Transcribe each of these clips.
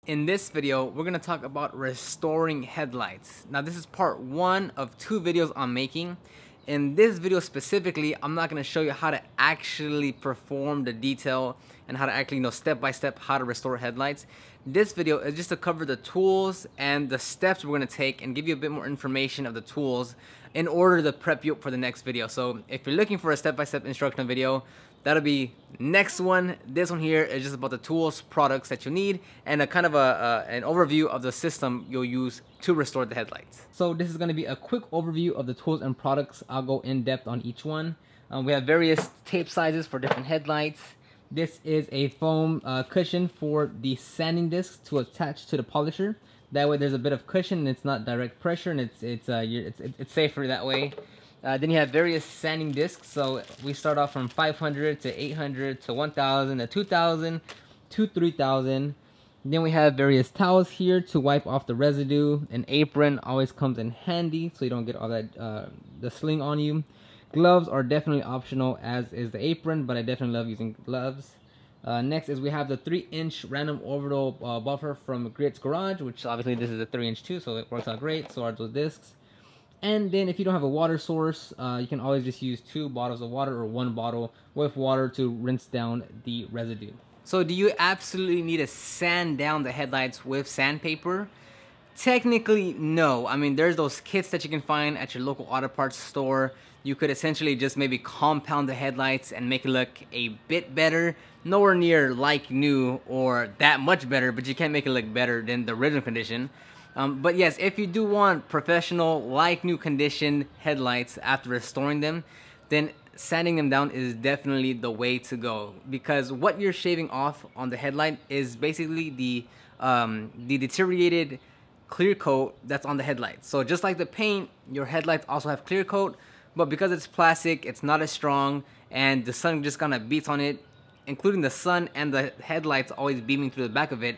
In this video, we're going to talk about restoring headlights. Now this is part one of two videos I'm making. In this video specifically, I'm not going to show you how to actually perform the detail and how to actually step by step how to restore headlights. This video is just to cover the tools and the steps we're going to take and give you a bit more information of the tools in order to prep you up for the next video. So if you're looking for a step-by-step instructional video, that'll be next one. This one here is just about the tools, products that you need, and a kind of an overview of the system you'll use to restore the headlights. So this is going to be a quick overview of the tools and products. I'll go in depth on each one. We have various tape sizes for different headlights. This is a foam cushion for the sanding discs to attach to the polisher. That way there's a bit of cushion and it's not direct pressure, and it's safer that way. Then you have various sanding discs. So we start off from 500 to 800 to 1000 to 2000 to 3000. Then we have various towels here to wipe off the residue. An apron always comes in handy so you don't get all that the sling on you. Gloves are definitely optional, as is the apron, but I definitely love using gloves. Next is we have the 3-inch random orbital buffer from Grit's Garage, which obviously this is a 3-inch too, so it works out great. So are those discs. And then if you don't have a water source, you can always just use 2 bottles of water or 1 bottle with water to rinse down the residue. So do you absolutely need to sand down the headlights with sandpaper? Technically, no. I mean, there's those kits that you can find at your local auto parts store. You could essentially just maybe compound the headlights and make it look a bit better. Nowhere near like new or that much better, but you can't make it look better than the original condition. But yes, if you do want professional, like new condition headlights after restoring them, then sanding them down is definitely the way to go, because what you're shaving off on the headlight is basically the deteriorated clear coat that's on the headlight. So just like the paint, your headlights also have clear coat, but because it's plastic, it's not as strong, and the sun just kind of beats on it, including the sun and the headlights always beaming through the back of it.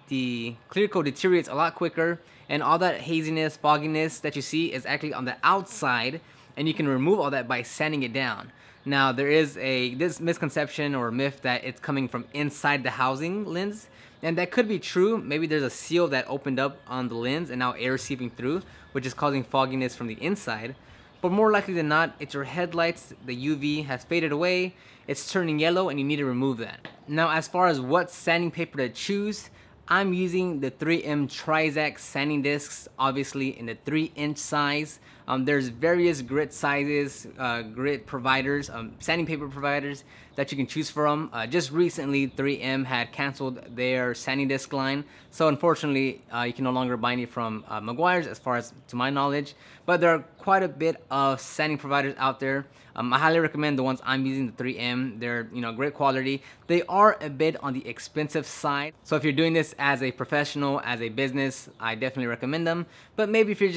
The clear coat deteriorates a lot quicker, and all that haziness, fogginess that you see is actually on the outside, and you can remove all that by sanding it down. Now there is this misconception or myth that it's coming from inside the housing lens, and that could be true. Maybe there's a seal that opened up on the lens and now air is seeping through, which is causing fogginess from the inside. But more likely than not, it's your headlights. The UV has faded away, it's turning yellow, and you need to remove that. Now as far as what sanding paper to choose, I'm using the 3M Trizac sanding discs, obviously in the 3-inch size. There's various grit sizes, grit providers, sanding paper providers that you can choose from. Just recently, 3M had canceled their sanding disc line, so unfortunately, you can no longer buy any from Meguiar's, as far as to my knowledge. But there are quite a bit of sanding providers out there. I highly recommend the ones I'm using, the 3M. They're great quality. They are a bit on the expensive side. So if you're doing this as a professional, as a business, I definitely recommend them. But maybe if you're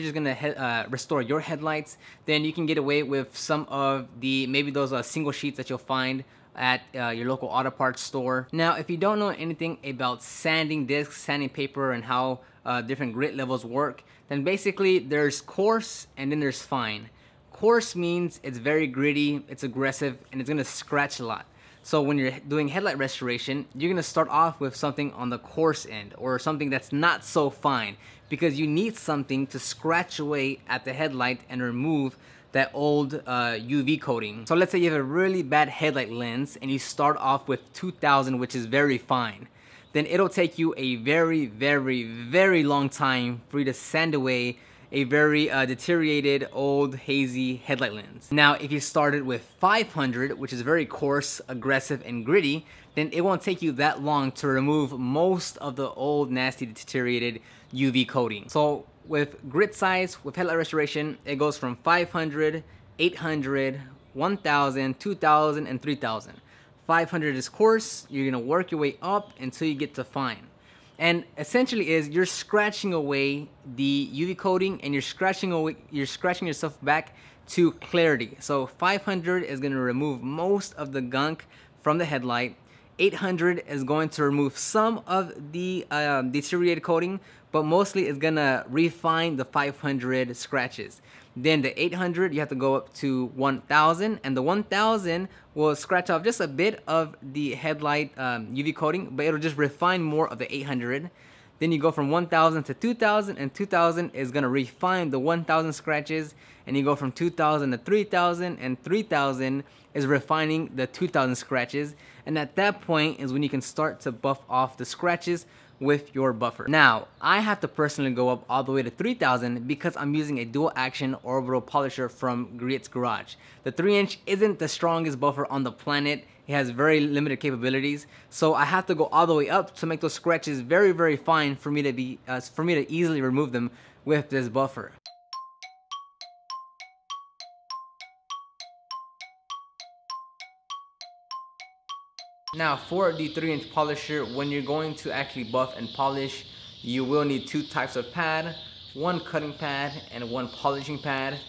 just gonna restore your headlights, then you can get away with some of maybe those single sheets that you'll find at your local auto parts store. Now, if you don't know anything about sanding discs, sanding paper, and how different grit levels work, then basically there's coarse and then there's fine. Coarse means it's very gritty, it's aggressive, and it's gonna scratch a lot. So when you're doing headlight restoration, you're gonna start off with something on the coarse end, or something that's not so fine, because you need something to scratch away at the headlight and remove that old UV coating. So let's say you have a really bad headlight lens and you start off with 2000, which is very fine. Then it'll take you a very, very, very long time for you to sand away a very deteriorated, old, hazy headlight lens. Now, if you started with 500, which is very coarse, aggressive, and gritty, then it won't take you that long to remove most of the old, nasty, deteriorated UV coating. So with grit size, with headlight restoration, it goes from 500, 800, 1000, 2000, and 3000. 500 is coarse. You're gonna work your way up until you get to fine. And essentially you're scratching away the UV coating, and you're scratching yourself back to clarity. So 500 is going to remove most of the gunk from the headlight. 800 is going to remove some of the deteriorated coating, but mostly it's gonna refine the 500 scratches. Then the 800, you have to go up to 1000, and the 1000 will scratch off just a bit of the headlight UV coating, but it'll just refine more of the 800. Then you go from 1000 to 2000, and 2000 is gonna refine the 1000 scratches, and you go from 2000 to 3000, and 3000 is refining the 2000 scratches. And at that point is when you can start to buff off the scratches with your buffer. Now, I have to personally go up all the way to 3000 because I'm using a dual action orbital polisher from Griot's Garage. The 3-inch isn't the strongest buffer on the planet. It has very limited capabilities, so I have to go all the way up to make those scratches very, very fine for me to easily remove them with this buffer. Now for the 3-inch polisher, when you're going to actually buff and polish, you will need 2 types of pad, 1 cutting pad and 1 polishing pad.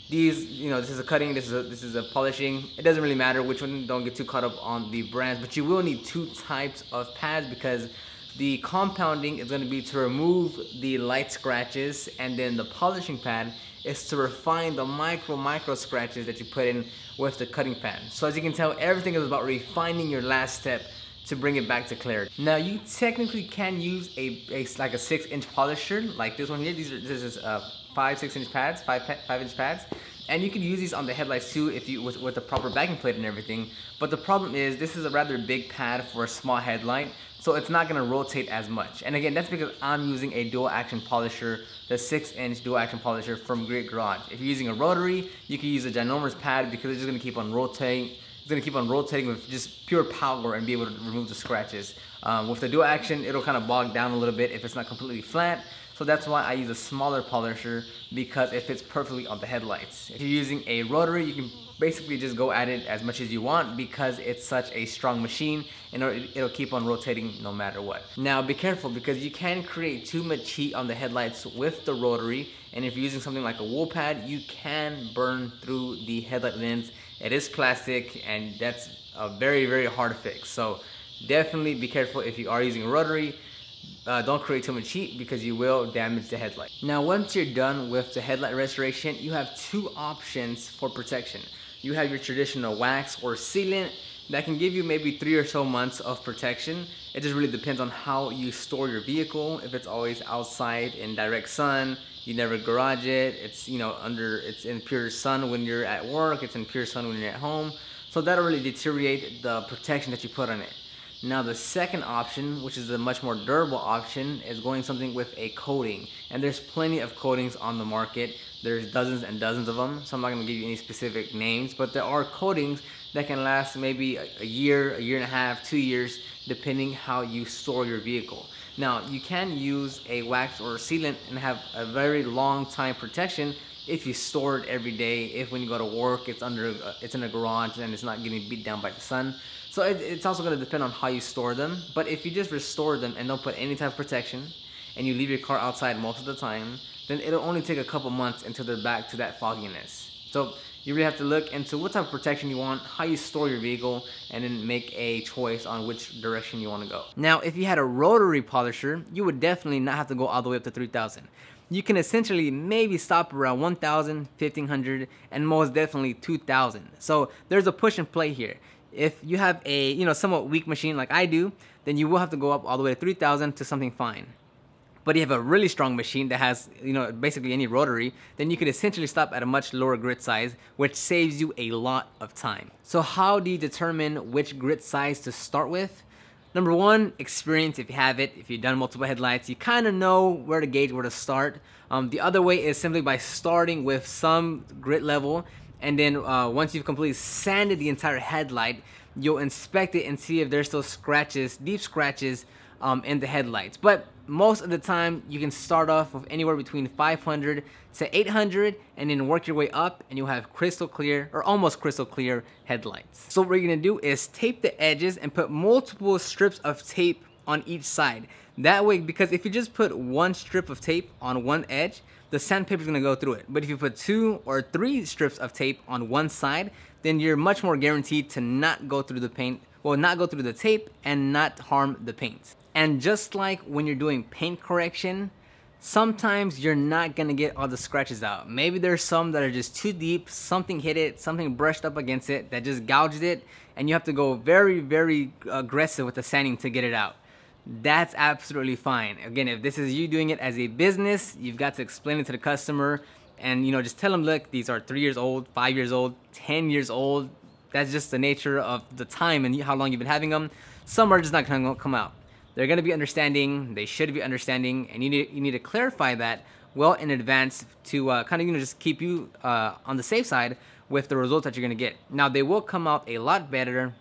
These, this is a cutting, this is a polishing. It doesn't really matter which one, don't get too caught up on the brands, but you will need 2 types of pads because the compounding is going to be to remove the light scratches, and then the polishing pad is to refine the micro scratches that you put in with the cutting pad. So as you can tell, everything is about refining your last step to bring it back to clarity. Now you technically can use like a 6-inch polisher like this one here. This is 5-6-inch pads, 5-inch pads, and you can use these on the headlights too if you with the proper backing plate and everything. But the problem is this is a rather big pad for a small headlight, so it's not gonna rotate as much. And again, that's because I'm using a dual action polisher, the 6-inch dual action polisher from Griot Garage. If you're using a rotary, you can use a ginormous pad because it's just gonna keep on rotating. It's gonna keep on rotating with just pure power and be able to remove the scratches. With the dual action, it'll kind of bog down a little bit if it's not completely flat. So that's why I use a smaller polisher, because it fits perfectly on the headlights. If you're using a rotary, you can basically just go at it as much as you want because it's such a strong machine and it'll keep on rotating no matter what. Now be careful because you can create too much heat on the headlights with the rotary, and if you're using something like a wool pad, you can burn through the headlight lens. It is plastic and that's very, very hard to fix. So definitely be careful if you are using a rotary. Don't create too much heat because you will damage the headlight. Now once you're done with the headlight restoration, you have 2 options for protection. You have your traditional wax or sealant that can give you maybe 3 or so months of protection. It just really depends on how you store your vehicle. If it's always outside in direct sun, you never garage it, it's it's in pure sun when you're at work, it's in pure sun when you're at home. So that'll really deteriorate the protection that you put on it. Now the second option, which is a much more durable option, is going something with a coating. And there's plenty of coatings on the market. There's dozens and dozens of them, so I'm not going to give you any specific names, but there are coatings that can last maybe a year and a half, 2 years, depending how you store your vehicle. Now you can use a wax or a sealant and have a very long time protection if you store it every day. If when you go to work, it's in a garage and it's not getting beat down by the sun. So it's also going to depend on how you store them. But if you just restore them and don't put any type of protection, and you leave your car outside most of the time, then it'll only take a couple months until they're back to that fogginess. So you really have to look into what type of protection you want, how you store your vehicle, and then make a choice on which direction you want to go. Now, if you had a rotary polisher, you would definitely not have to go all the way up to 3000. You can essentially maybe stop around 1000, 1500, and most definitely 2000. So there's a push and play here. If you have a somewhat weak machine like I do, then you will have to go up all the way to 3000 to something fine. But if you have a really strong machine that has basically any rotary, then you could essentially stop at a much lower grit size, which saves you a lot of time. So how do you determine which grit size to start with? Number 1, experience. If you have it, if you've done multiple headlights, you kind of know where to gauge, where to start. The other way is simply by starting with some grit level, and then once you've completely sanded the entire headlight, you'll inspect it and see if there's still scratches, deep scratches in the headlights. But most of the time you can start off with anywhere between 500 to 800 and then work your way up, and you'll have crystal clear or almost crystal clear headlights. So what we're gonna do is tape the edges and put multiple strips of tape on each side. That way, because if you just put 1 strip of tape on one edge, the sandpaper is going to go through it. But if you put 2 or 3 strips of tape on one side, then you're much more guaranteed to not go through the paint, well, not go through the tape and not harm the paint. And just like when you're doing paint correction, sometimes you're not gonna get all the scratches out. Maybe there's some that are just too deep, something hit it, something brushed up against it that just gouged it, and you have to go very, very aggressive with the sanding to get it out. That's absolutely fine. Again, if this is you doing it as a business, you've got to explain it to the customer and, you know, just tell them, look, these are 3 years old, 5 years old, 10 years old. That's just the nature of the time and how long you've been having them. Some are just not gonna come out. They're gonna be understanding, they should be understanding, and you need to clarify that well in advance to kind of, you know, just keep you on the safe side with the results that you're gonna get. Now, they will come out a lot better,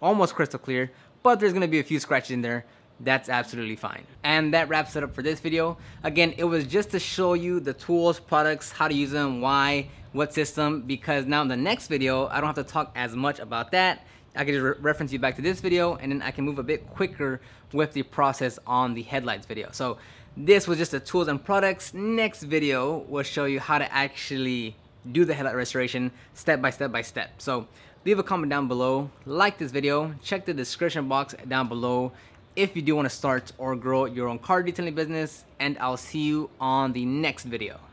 almost crystal clear, but there's gonna be a few scratches in there. That's absolutely fine. And that wraps it up for this video. Again, it was just to show you the tools, products, how to use them, why, what system, because now in the next video, I don't have to talk as much about that. I can just reference you back to this video, and then I can move a bit quicker with the process on the headlights video. So this was just the tools and products. Next video will show you how to actually do the headlight restoration step by step by step. So leave a comment down below, like this video, check the description box down below if you do want to start or grow your own car detailing business, and I'll see you on the next video.